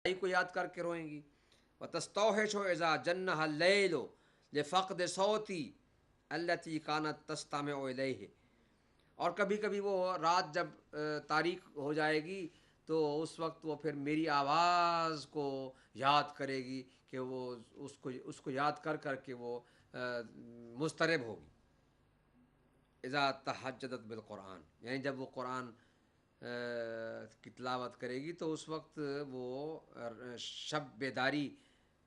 کو یاد کر کے روئیں گی. وتستوحش اذا جنها اللیل لفقد صوتی التي كانت تستمع الیہ. اور کبھی کبھی وہ رات جب تاریک ہو جائے گی تو اس وقت وہ پھر میری آواز کو یاد کرے گی کہ وہ اس کو یاد کر کر کے وہ مضطرب ہوگی. اذا تہجدت بالقرآن، یعنی جب وہ قرآن کی تلاوت کرے گی تو اس وقت وہ شب بیداری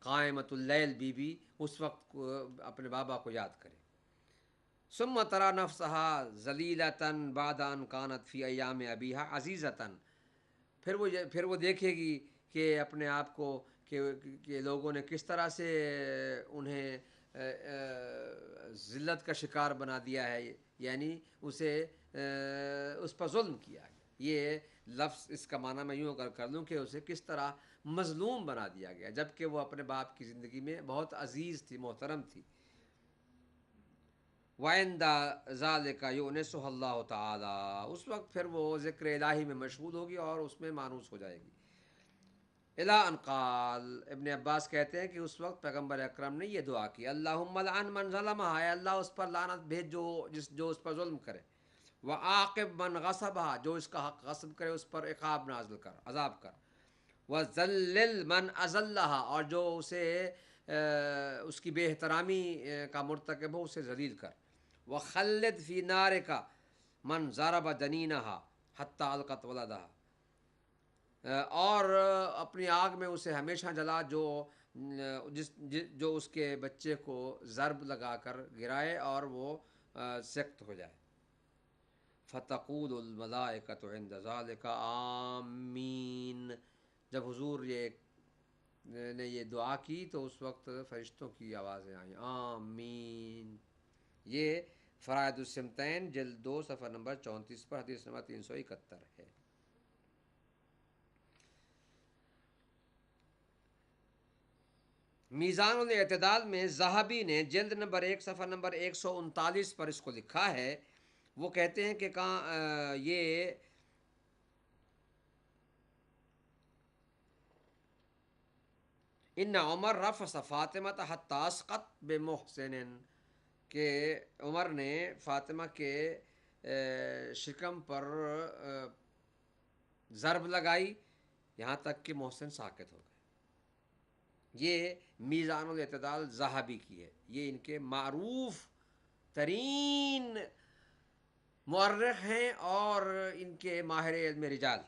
قائمۃ اللیل بی بی اس وقت اپنے بابا کو یاد کرے. ثم ترى نفسها ذلیلۃ بعد ان کانت فی ایام ابیہا عزیزۃ. پھر وہ دیکھے گی کہ اپنے آپ کو کہ لوگوں نے کس طرح سے انہیں ذلت کا شکار بنا دیا ہے، یعنی اسے اس پر ظلم کیا ہے. یہ لفظ اس کا معنی میں یوں کر لوں کہ اسے کس طرح مظلوم بنا دیا گیا جبکہ وہ اپنے باپ کی زندگی میں بہت عزیز تھی، محترم تھی. وَعِنْدَ ذَلِكَ يُؤْنِسُهَا اللَّهُ تعالیٰ، اس وقت پھر وہ ذکر الہی میں مشغول ہوگی اور اس میں مانوس ہو جائے گی. الا ان قال، ابن عباس کہتے ہیں کہ اس وقت پیغمبر اکرم نے یہ دعا کی، اللہم لعن من ظلمها، اے اللہ اس پر لعنت بھیج جو اس پر ظلم کرے. وعاقب من غصبها، جو اس کا حق غصب کرے اس پر عقاب نازل کر، عذاب کر. وذلل من اذلها، اور جو اسے اس کی بے احترامی کا مرتکب ہو اسے ذلیل کر. وخلد فی نارک من ضرب جنینها حتی القت ولدها، اور اپنی آگ میں اسے ہمیشہ جلا جو اس کے بچے کو ضرب لگا کر گرائے اور وہ سخت ہو جائے. فتقول الملائکۃ عند ذلک آمین، جب حضور نے یہ دعا کی تو اس وقت فرشتوں کی آوازیں آئیں آمین. یہ فرائض السمتین جلد 2 صفحہ نمبر 34 پر حدیث نمبر 371 ہے. میزان الاعتدال میں ذہبی نے جلد نمبر 1 صفحہ نمبر 139 پر اس کو لکھا ہے. وہ کہتے ہیں کہ یہ ان عمر رفض فاطمہ حتی اسقط بمحسن، کہ عمر نے فاطمہ کے شکم پر ضرب لگائی یہاں تک کہ محسن ساکت ہو گئے. یہ میزان الاعتدال ذہبی کی ہے، یہ ان کے معروف ترین مورخ ہیں اور ان کے ماہر علم رجال،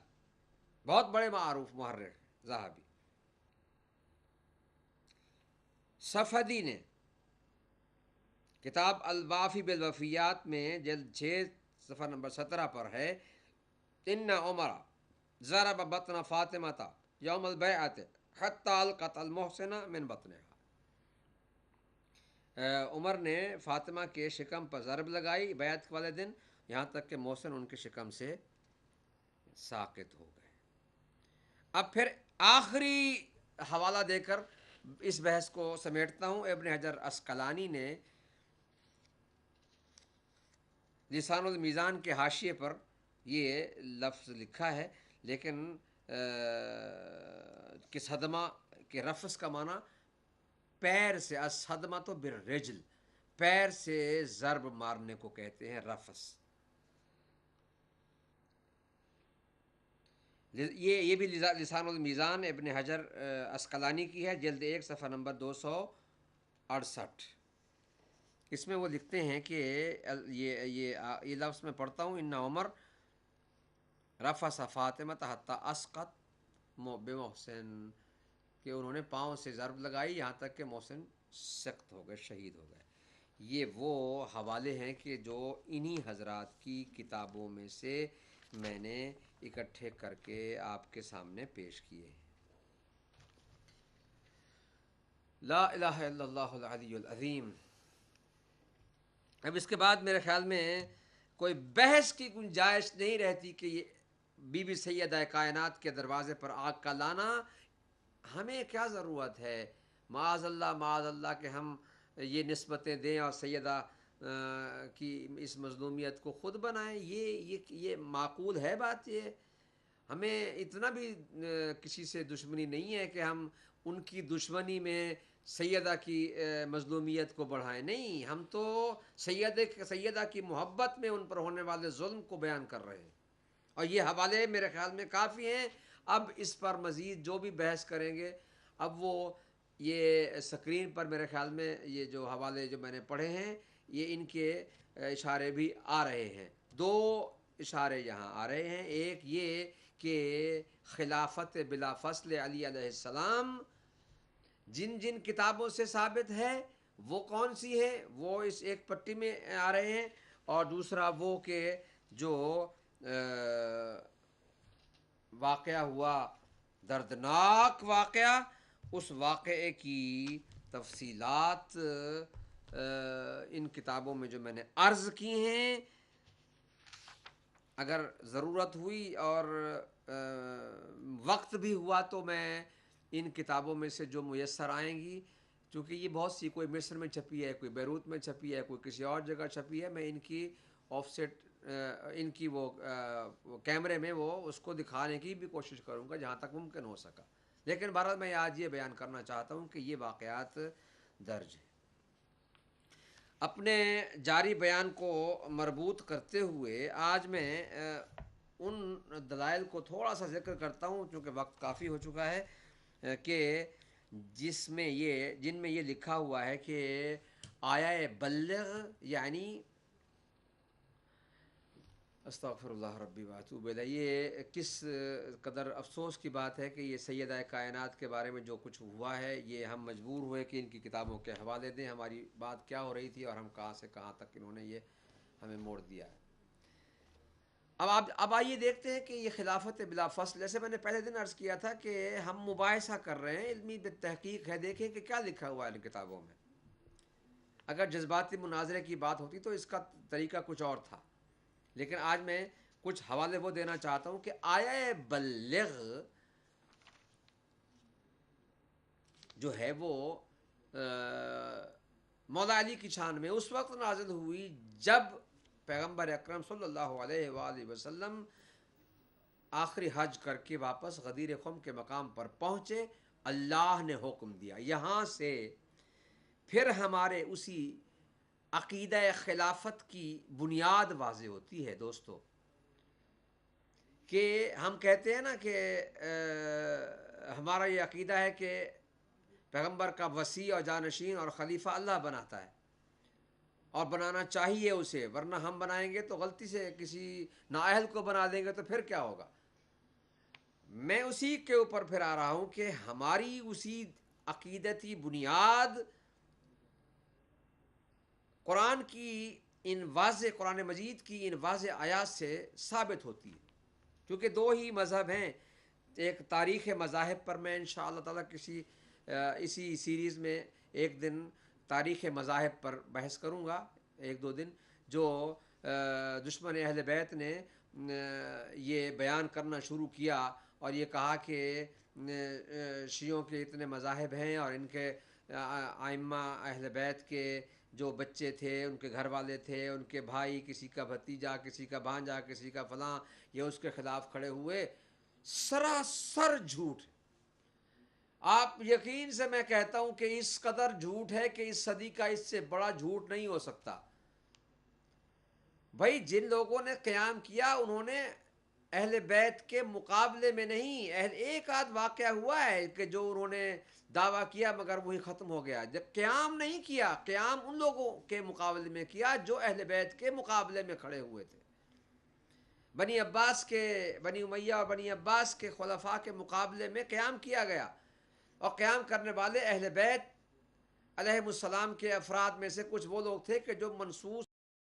بہت بڑے معروف محرخ ہیں ذہبی. صفدی نے کتاب الوافی بالوفیات میں جلد 6 صفحہ نمبر 17 پر ہے، ان عمر ضرب بطن فاطمہ یوم البیعۃ حتی القت المحسن من بطنها. عمر نے فاطمہ کے شکم پر ضرب لگائی بیعت والے دن یہاں تک کہ محسن ان کے شکم سے ساقط ہو گئے. اب پھر آخری حوالہ دے کر اس بحث کو سمیٹتا ہوں. ابن حجر عسقلانی نے لسان المیزان کے حاشیے پر یہ لفظ لکھا ہے، لیکن کہ صدمہ کے رفس کا معنی پیر سے، الصدمہ تو بالرجل، پیر سے ضرب مارنے کو کہتے ہیں رفس. یہ بھی لسان المیزان ابن حجر عسقلانی کی ہے، جلد 1 صفحہ نمبر 268. اس میں وہ لکھتے ہیں کہ یہ لفظ میں پڑھتا ہوں، ان عمر رفس فاطمہ حتی اسقط بمحسن، کہ انہوں نے پاؤں سے ضرب لگائی یہاں تک کہ محسن سخت ہو گئے، شہید ہو گئے. یہ وہ حوالے ہیں کہ جو انہی حضرات کی کتابوں میں سے میں نے اکٹھے کر کے آپ کے سامنے پیش کیے ہیں. لا الہ الا اللہ العلی العظیم. اب اس کے بعد میرے خیال میں کوئی بحث کی گنجائش نہیں رہتی کہ یہ بی بی سیدہ کائنات کے دروازے پر آگ کا لانا ہمیں کیا ضرورت ہے. معاذ اللہ کہ ہم یہ نسبتیں دیں اور سیدہ کی اس مظلومیت کو خود بنائیں. یہ معقول ہے بات؟ یہ ہمیں اتنا بھی کسی سے دشمنی نہیں ہے کہ ہم ان کی دشمنی میں سیدہ کی مظلومیت کو بڑھائیں. نہیں، ہم تو سیدہ کی محبت میں ان پر ہونے والے ظلم کو بیان کر رہے ہیں، اور یہ حوالے میرے خیال میں کافی ہیں. اب اس پر مزید جو بھی بحث کریں گے، اب وہ یہ اسکرین پر میرے خیال میں یہ جو حوالے جو میں نے پڑھے ہیں، یہ ان کے اشارے بھی آ رہے ہیں. دو اشارے یہاں آ رہے ہیں. ایک یہ کہ خلافت بلا فصل علی علیہ السلام جن جن کتابوں سے ثابت ہے وہ کون سی ہے، وہ اس ایک پٹی میں آ رہے ہیں. اور دوسرا وہ کہ جو واقعہ ہوا، دردناک واقعہ، اس واقعے کی تفصیلات ان کتابوں میں جو میں نے عرض کی ہیں، اگر ضرورت ہوئی اور وقت بھی ہوا تو میں ان کتابوں میں سے جو میسر آئیں گی، چونکہ یہ بہت سی، کوئی مصر میں چھپی ہے، کوئی بیروت میں چھپی ہے، کوئی کسی اور جگہ چھپی ہے، میں ان کی آف سیٹ ان کی وہ کیمرے میں وہ اس کو دکھانے کی بھی کوشش کروں گا جہاں تک ممکن ہو سکا. لیکن بہرحال میں آج یہ بیان کرنا چاہتا ہوں کہ یہ واقعات درج ہیں. اپنے جاری بیان کو مربوط کرتے ہوئے آج میں ان دلائل کو تھوڑا سا ذکر کرتا ہوں، چونکہ وقت کافی ہو چکا ہے، کہ جن میں یہ لکھا ہوا ہے کہ آیا بلغ، یعنی استغفر اللہ ربی واتوب الیہ، یہ کس قدر افسوس کی بات ہے کہ یہ سیدہ کائنات کے بارے میں جو کچھ ہوا ہے، یہ ہم مجبور ہوئے کہ ان کی کتابوں کے حوالے دیں. ہماری بات کیا ہو رہی تھی اور ہم کہاں سے کہاں تک انہوں نے یہ ہمیں موڑ دیا ہے. اب آئیے دیکھتے ہیں کہ یہ خلافت بلا فصل، جیسے میں نے پہلے دن عرض کیا تھا کہ ہم مباحثہ کر رہے ہیں، علمی تحقیق ہے، دیکھیں کہ کیا لکھا ہوا ہے ان کتابوں میں. اگر جذباتی مناظرے کی بات ہوتی تو اس کا طریقہ کچھ اور تھا، لیکن آج میں کچھ حوالے وہ دینا چاہتا ہوں کہ آیا بلغ جو ہے وہ مولا علی کی شان میں اس وقت نازل ہوئی جب پیغمبر اکرم صلی اللہ علیہ وآلہ وسلم آخری حج کر کے واپس غدیر خم کے مقام پر پہنچے. اللہ نے حکم دیا. یہاں سے پھر ہمارے اسی عقیدہ خلافت کی بنیاد واضح ہوتی ہے دوستو، کہ ہم کہتے ہیں نا کہ ہمارا یہ عقیدہ ہے کہ پیغمبر کا وصی اور جانشین اور خلیفہ اللہ بناتا ہے، اور بنانا چاہیے اسے، ورنہ ہم بنائیں گے تو غلطی سے کسی نااہل کو بنا دیں گے تو پھر کیا ہوگا. میں اسی کے اوپر پھر آ رہا ہوں کہ ہماری اسی عقیدتی بنیاد قرآن مجید کی ان واضح آیات سے ثابت ہوتی ہے. کیونکہ دو ہی مذہب ہیں. ایک تاریخ مذاہب پر میں انشاءاللہ تعالی اسی سیریز میں ایک دن تاریخ مذاہب پر بحث کروں گا، ایک دو دن، جو دشمن اہل بیت نے یہ بیان کرنا شروع کیا اور یہ کہا کہ شیعوں کے اتنے مذاہب ہیں اور ان کے ائمہ اہل بیت کے جو بچے تھے، ان کے گھر والے تھے، ان کے بھائی، کسی کا بھتیجا، کسی کا بھانجا، کسی کا فلاں، یہ اس کے خلاف کھڑے ہوئے. سراسر جھوٹ. آپ یقین سے میں کہتا ہوں کہ اس قدر جھوٹ ہے کہ اس صدی کا اس سے بڑا جھوٹ نہیں ہو سکتا. بھائی جن لوگوں نے قیام کیا انہوں نے اہل بیت کے مقابلے میں نہیں، ایک آدھ واقعہ ہوا ہے کہ جو انہوں نے دعویٰ کیا مگر وہی ختم ہو گیا. جب قیام نہیں کیا، قیام ان لوگوں کے مقابلے میں کیا جو اہل بیت کے مقابلے میں کھڑے ہوئے تھے. بنی امیہ اور بنی عباس کے خلفاء کے مقابلے میں قیام کیا گیا، اور قیام کرنے والے اہل بیت علیہ السلام کے افراد میں سے کچھ وہ لوگ تھے کہ جو منصوص